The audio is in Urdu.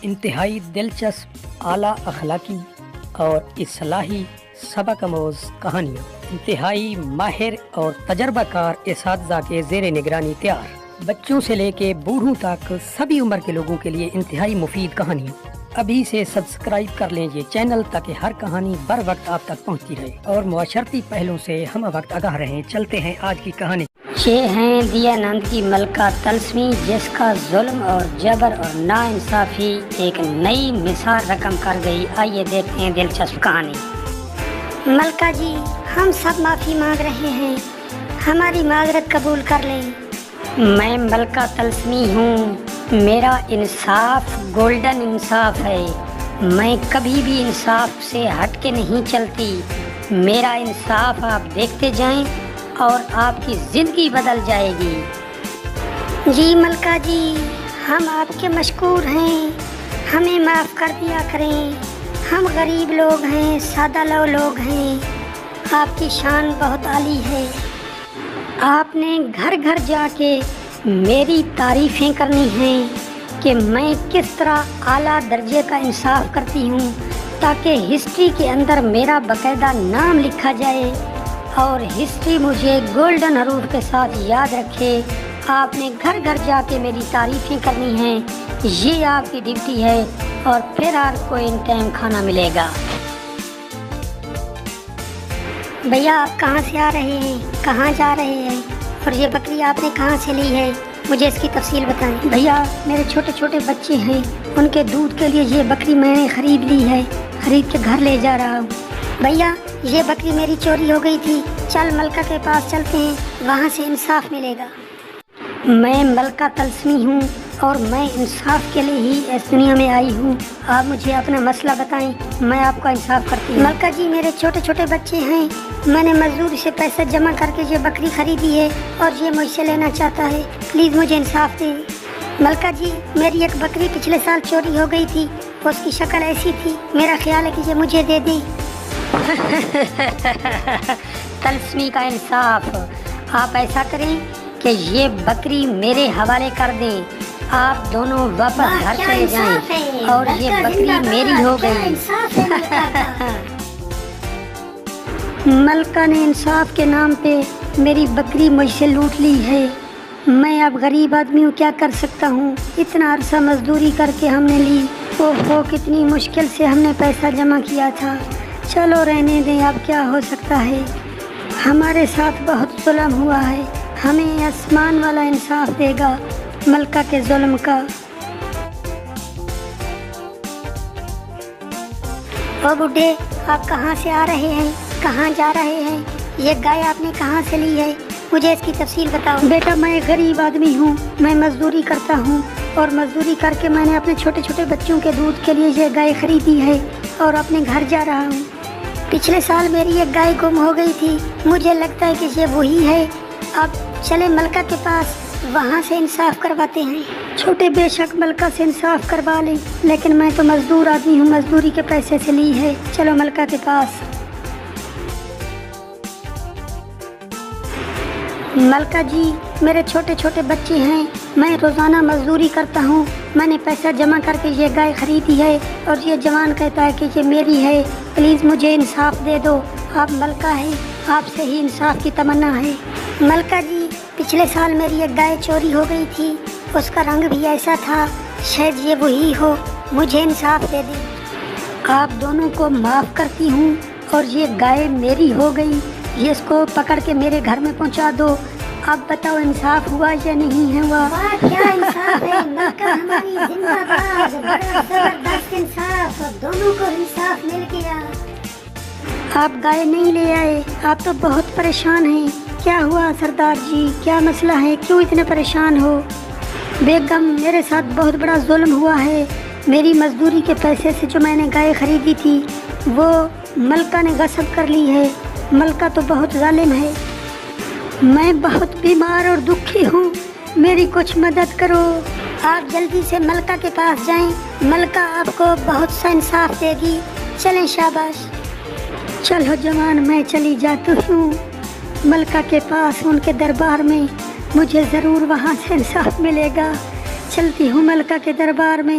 انتہائی دلچسپ اعلیٰ اخلاقی اور اصلاحی سبق آموز کہانیاں انتہائی ماہر اور تجربہ کار اساتذہ کے زیر نگرانی تیار، بچوں سے لے کے بوڑھوں تک سبھی عمر کے لوگوں کے لیے انتہائی مفید کہانیاں۔ ابھی سے سبسکرائب کر لیں یہ چینل تاکہ ہر کہانی بر وقت آپ تک پہنچتی رہے اور معاشرتی پہلوں سے ہم وقت آگاہ رہیں۔ چلتے ہیں آج کی کہانی۔ یہ ہیں دیانند کی ملکہ طلسمی، جس کا ظلم اور جبر اور ناانصافی ایک نئی مثال رقم کر گئی۔ آئیے دیکھتے ہیں دلچسپ کہانی۔ ملکہ جی، ہم سب معافی مانگ رہے ہیں، ہماری معذرت قبول کر لیں۔ میں ملکہ طلسمی ہوں، میرا انصاف گولڈن انصاف ہے، میں کبھی بھی انصاف سے ہٹ کے نہیں چلتی۔ میرا انصاف آپ دیکھتے جائیں اور آپ کی زندگی بدل جائے گی۔ جی ملکہ جی، ہم آپ کے مشکور ہیں، ہمیں معاف کر دیا کریں، ہم غریب لوگ ہیں، سادہ لوگ ہیں، آپ کی شان بہت عالی ہے۔ آپ نے گھر گھر جا کے میری تعریفیں کرنی ہیں کہ میں کس طرح اعلیٰ درجے کا انصاف کرتی ہوں، تاکہ ہسٹری کے اندر میرا باقاعدہ نام لکھا جائے اور ہسٹری مجھے گولڈن حروف کے ساتھ یاد رکھے۔ آپ نے گھر گھر جا کے میری تعریفیں کرنی ہیں، یہ آپ کی ڈیوٹی ہے، اور پھر آپ کو ان ٹائم کھانا ملے گا۔ بھیا، آپ کہاں سے آ رہے ہیں، کہاں جا رہے ہیں، اور یہ بکری آپ نے کہاں سے لی ہے؟ مجھے اس کی تفصیل بتائیں۔ بھیا، میرے چھوٹے چھوٹے بچے ہیں، ان کے دودھ کے لیے یہ بکری میں نے خرید لی ہے، خرید کے گھر لے جا رہا ہوں۔ بھیا، یہ بکری میری چوری ہو گئی تھی، چل ملکہ کے پاس چلتے ہیں، وہاں سے انصاف ملے گا۔ میں ملکہ طلسمی ہوں اور میں انصاف کے لیے ہی اس دنیا میں آئی ہوں۔ آپ مجھے اپنا مسئلہ بتائیں، میں آپ کا انصاف کرتی ہوں۔ ملکہ جی، میرے چھوٹے چھوٹے بچے ہیں، میں نے مزدور سے پیسہ جمع کر کے یہ بکری خریدی ہے اور یہ مجھ سے لینا چاہتا ہے، پلیز مجھے انصاف دیں۔ ملکہ جی، میری ایک بکری پچھلے سال چوری ہو گئی تھی، اس کی شکل ایسی تھی، میرا خیال ہے کہ یہ مجھے دے دیں۔ طلسمی کا انصاف، آپ ایسا کریں کہ یہ بکری میرے حوالے کر دیں، آپ دونوں واپس گھر چلے جائیں اور یہ بکری میری ہو گئی۔ ملکہ نے انصاف کے نام پہ میری بکری مجھ سے لوٹ لی ہے، میں اب غریب آدمی ہوں، کیا کر سکتا ہوں؟ اتنا عرصہ مزدوری کر کے ہم نے لی، کتنی مشکل سے ہم نے پیسہ جمع کیا تھا، چلو رہنے دیں، اب کیا ہو سکتا ہے؟ ہمارے ساتھ بہت ظلم ہوا ہے، ہمیں آسمان والا انصاف دے گا ملکہ کے ظلم کا۔ او بڈھے، آپ کہاں سے آ رہے ہیں، کہاں جا رہے ہیں؟ یہ گائے آپ نے کہاں سے لی ہے؟ مجھے اس کی تفصیل بتاؤ۔ بیٹا، میں غریب آدمی ہوں، میں مزدوری کرتا ہوں اور مزدوری کر کے میں نے اپنے چھوٹے چھوٹے بچوں کے دودھ کے لیے یہ گائے خریدی ہے اور اپنے گھر جا رہا ہوں۔ پچھلے سال میری ایک گائے گم ہو گئی تھی، مجھے لگتا ہے کہ یہ وہی ہے، اب چلے ملکہ کے پاس، وہاں سے انصاف کرواتے ہیں۔ چھوٹے، بے شک ملکہ سے انصاف کروا لیں، لیکن میں تو مزدور آدمی ہوں، مزدوری کے پیسے سے لی ہے، چلو ملکہ کے پاس۔ ملکہ جی، میرے چھوٹے چھوٹے بچے ہیں، میں روزانہ مزدوری کرتا ہوں، میں نے پیسہ جمع کر کے یہ گائے خریدی ہے اور یہ جوان کہتا ہے کہ یہ میری ہے، پلیز مجھے انصاف دے دو، آپ ملکہ ہیں، آپ سے ہی انصاف کی تمنا ہے۔ ملکہ جی، پچھلے سال میری ایک گائے چوری ہو گئی تھی، اس کا رنگ بھی ایسا تھا، شاید یہ وہی ہو، مجھے انصاف دے دیں۔ آپ دونوں کو معاف کرتی ہوں اور یہ گائے میری ہو گئی، یہ اس کو پکڑ کے میرے گھر میں پہنچا دو۔ اب بتاؤ انصاف ہوا یا نہیں ہوا؟ کیا انصاف ہے ملکہ ہماری، زندہ باد، بڑا زبردست انصاف، دونوں کو انصاف مل گیا۔ آپ گائے نہیں لے آئے، آپ تو بہت پریشان ہیں، کیا ہوا سردار جی، کیا مسئلہ ہے، کیوں اتنے پریشان ہو؟ بیگم، میرے ساتھ بہت بڑا ظلم ہوا ہے، میری مزدوری کے پیسے سے جو میں نے گائے خریدی تھی وہ ملکہ نے غصب کر لی ہے، ملکہ تو بہت ظالم ہے، میں بہت بیمار اور دکھی ہوں، میری کچھ مدد کرو۔ آپ جلدی سے ملکہ کے پاس جائیں، ملکہ آپ کو بہت سا انصاف دے گی، چلیں شاباش۔ چلو جوان، میں چلی جاتی ہوں ملکہ کے پاس، ان کے دربار میں، مجھے ضرور وہاں سے انصاف ملے گا۔ چلتی ہوں ملکہ کے دربار میں،